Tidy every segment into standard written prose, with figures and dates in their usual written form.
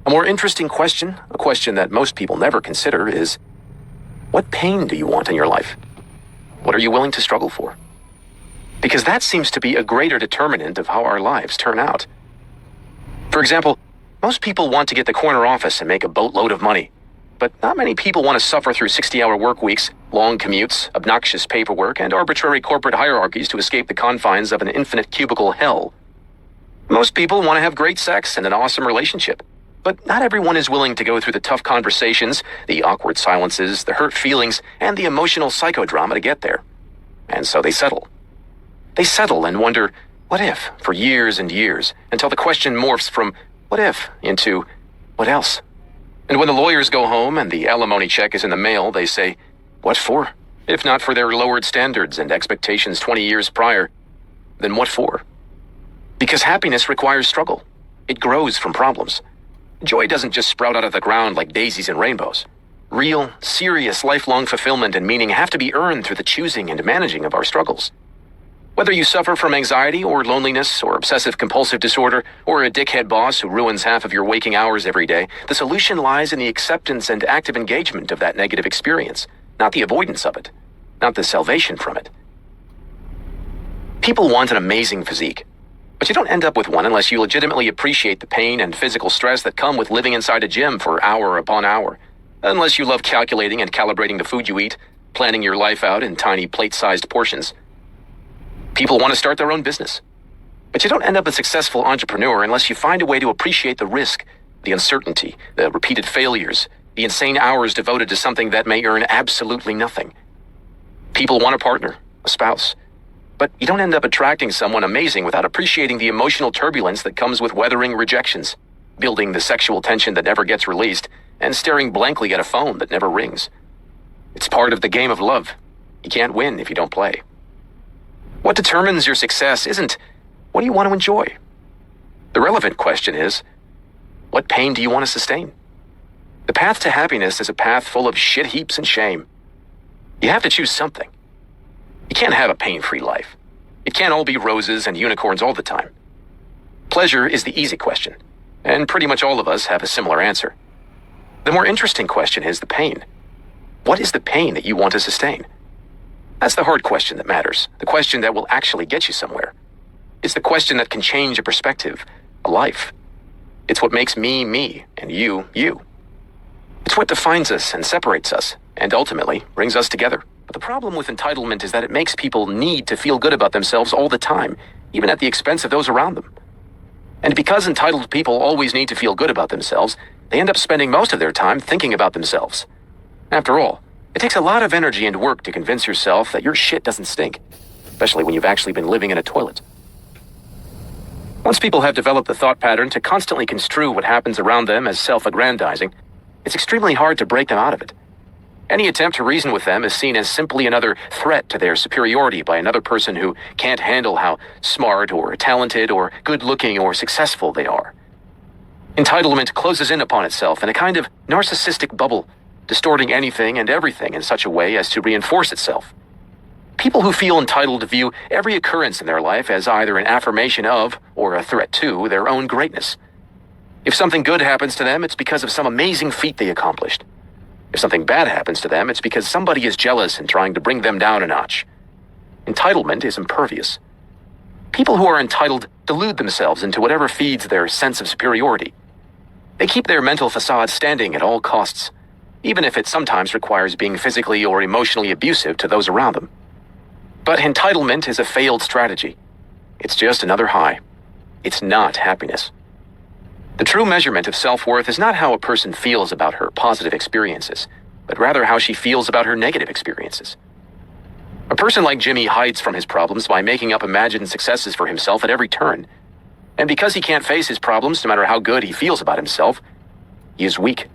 A more interesting question, a question that most people never consider, is what pain do you want in your life? What are you willing to struggle for? Because that seems to be a greater determinant of how our lives turn out. For example, most people want to get the corner office and make a boatload of money. But not many people want to suffer through 60-hour work weeks, long commutes, obnoxious paperwork, and arbitrary corporate hierarchies to escape the confines of an infinite cubicle hell. Most people want to have great sex and an awesome relationship. But not everyone is willing to go through the tough conversations, the awkward silences, the hurt feelings, and the emotional psychodrama to get there. And so they settle. They settle and wonder, what if, for years and years, until the question morphs from what if into what else? And when the lawyers go home and the alimony check is in the mail, they say, what for? If not for their lowered standards and expectations 20 years prior, then what for? Because happiness requires struggle. It grows from problems. Joy doesn't just sprout out of the ground like daisies and rainbows. Real, serious, lifelong fulfillment and meaning have to be earned through the choosing and managing of our struggles. Whether you suffer from anxiety or loneliness or obsessive-compulsive disorder or a dickhead boss who ruins half of your waking hours every day, the solution lies in the acceptance and active engagement of that negative experience, not the avoidance of it, not the salvation from it. People want an amazing physique, but you don't end up with one unless you legitimately appreciate the pain and physical stress that come with living inside a gym for hour upon hour, unless you love calculating and calibrating the food you eat, planning your life out in tiny plate-sized portions. People want to start their own business. But you don't end up a successful entrepreneur unless you find a way to appreciate the risk, the uncertainty, the repeated failures, the insane hours devoted to something that may earn absolutely nothing. People want a partner, a spouse. But you don't end up attracting someone amazing without appreciating the emotional turbulence that comes with weathering rejections, building the sexual tension that never gets released, and staring blankly at a phone that never rings. It's part of the game of love. You can't win if you don't play. What determines your success isn't, what do you want to enjoy? The relevant question is, what pain do you want to sustain? The path to happiness is a path full of shit heaps and shame. You have to choose something. You can't have a pain-free life. It can't all be roses and unicorns all the time. Pleasure is the easy question, and pretty much all of us have a similar answer. The more interesting question is the pain. What is the pain that you want to sustain? That's the hard question that matters, the question that will actually get you somewhere. It's the question that can change a perspective, a life. It's what makes me, me, and you, you. It's what defines us and separates us, and ultimately brings us together. But the problem with entitlement is that it makes people need to feel good about themselves all the time, even at the expense of those around them. And because entitled people always need to feel good about themselves, they end up spending most of their time thinking about themselves. After all, it takes a lot of energy and work to convince yourself that your shit doesn't stink, especially when you've actually been living in a toilet. Once people have developed the thought pattern to constantly construe what happens around them as self-aggrandizing, it's extremely hard to break them out of it. Any attempt to reason with them is seen as simply another threat to their superiority by another person who can't handle how smart or talented or good-looking or successful they are. Entitlement closes in upon itself in a kind of narcissistic bubble, distorting anything and everything in such a way as to reinforce itself. People who feel entitled view every occurrence in their life as either an affirmation of or a threat to their own greatness. If something good happens to them, it's because of some amazing feat they accomplished. If something bad happens to them, it's because somebody is jealous and trying to bring them down a notch. Entitlement is impervious. People who are entitled delude themselves into whatever feeds their sense of superiority. They keep their mental facade standing at all costs, even if it sometimes requires being physically or emotionally abusive to those around them. But entitlement is a failed strategy. It's just another high. It's not happiness. The true measurement of self-worth is not how a person feels about her positive experiences, but rather how she feels about her negative experiences. A person like Jimmy hides from his problems by making up imagined successes for himself at every turn. And because he can't face his problems, no matter how good he feels about himself, he is weak.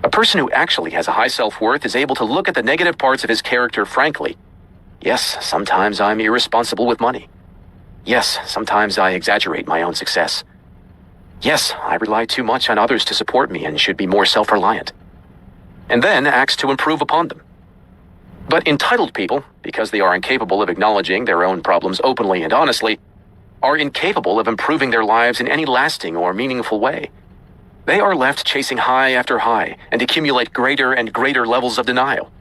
A person who actually has a high self-worth is able to look at the negative parts of his character frankly. Yes, sometimes I'm irresponsible with money. Yes, sometimes I exaggerate my own success. Yes, I rely too much on others to support me and should be more self-reliant. And then acts to improve upon them. But entitled people, because they are incapable of acknowledging their own problems openly and honestly, are incapable of improving their lives in any lasting or meaningful way. they are left chasing high after high and accumulate greater and greater levels of denial.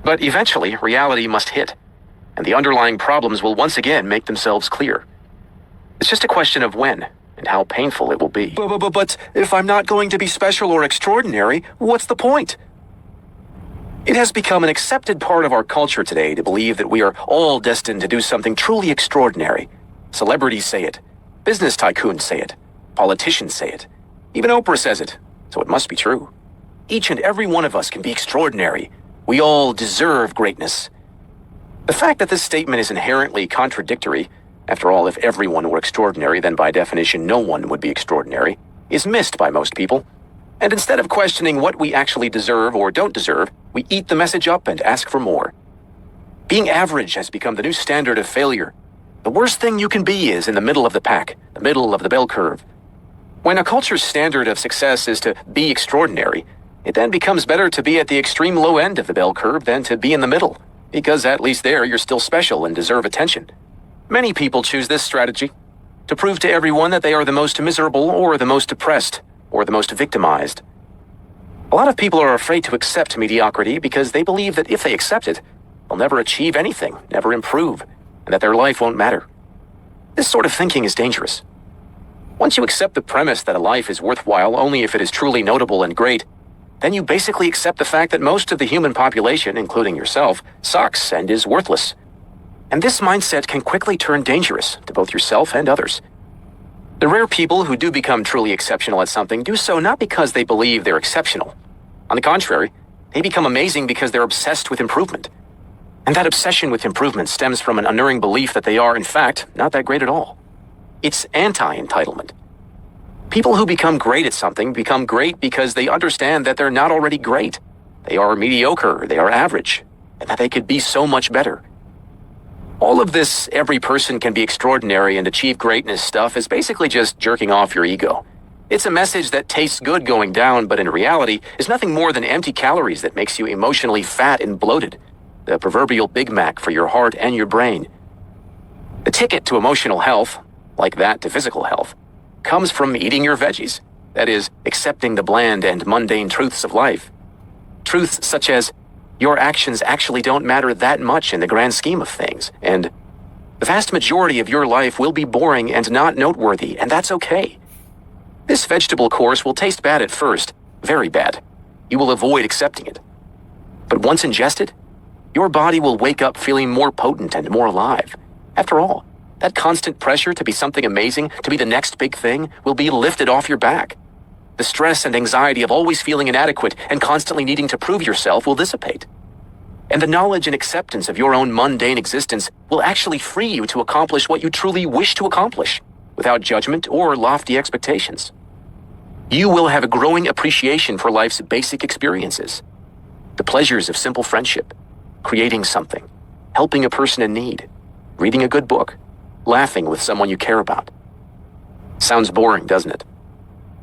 But eventually, reality must hit, and the underlying problems will once again make themselves clear. It's just a question of when and how painful it will be. But if I'm not going to be special or extraordinary, what's the point? It has become an accepted part of our culture today to believe that we are all destined to do something truly extraordinary. Celebrities say it. Business tycoons say it. Politicians say it. Even Oprah says it, so it must be true. Each and every one of us can be extraordinary. We all deserve greatness. The fact that this statement is inherently contradictory, after all, if everyone were extraordinary, then by definition no one would be extraordinary, is missed by most people. And instead of questioning what we actually deserve or don't deserve, we eat the message up and ask for more. Being average has become the new standard of failure. The worst thing you can be is in the middle of the pack, the middle of the bell curve. When a culture's standard of success is to be extraordinary, it then becomes better to be at the extreme low end of the bell curve than to be in the middle, because at least there you're still special and deserve attention. Many people choose this strategy to prove to everyone that they are the most miserable or the most depressed or the most victimized. A lot of people are afraid to accept mediocrity because they believe that if they accept it, they'll never achieve anything, never improve, and that their life won't matter. This sort of thinking is dangerous. Once you accept the premise that a life is worthwhile only if it is truly notable and great, then you basically accept the fact that most of the human population, including yourself, sucks and is worthless. And this mindset can quickly turn dangerous to both yourself and others. The rare people who do become truly exceptional at something do so not because they believe they're exceptional. On the contrary, they become amazing because they're obsessed with improvement. And that obsession with improvement stems from an unerring belief that they are, in fact, not that great at all. It's anti-entitlement. People who become great at something become great because they understand that they're not already great. They are mediocre, they are average, and that they could be so much better. All of this every person can be extraordinary and achieve greatness stuff is basically just jerking off your ego. It's a message that tastes good going down, but in reality is nothing more than empty calories that makes you emotionally fat and bloated. The proverbial Big Mac for your heart and your brain. The ticket to emotional health, like that to physical health, comes from eating your veggies. That is, accepting the bland and mundane truths of life. Truths such as, your actions actually don't matter that much in the grand scheme of things, and the vast majority of your life will be boring and not noteworthy, and that's okay. This vegetable course will taste bad at first, very bad. You will avoid accepting it. But once ingested, your body will wake up feeling more potent and more alive. After all, that constant pressure to be something amazing, to be the next big thing, will be lifted off your back. The stress and anxiety of always feeling inadequate and constantly needing to prove yourself will dissipate. And the knowledge and acceptance of your own mundane existence will actually free you to accomplish what you truly wish to accomplish, without judgment or lofty expectations. You will have a growing appreciation for life's basic experiences. The pleasures of simple friendship, creating something, helping a person in need, reading a good book, laughing with someone you care about. Sounds boring, doesn't it?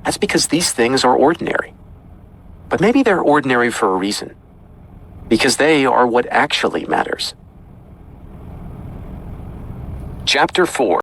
That's because these things are ordinary. But maybe they're ordinary for a reason. Because they are what actually matters. Chapter 4.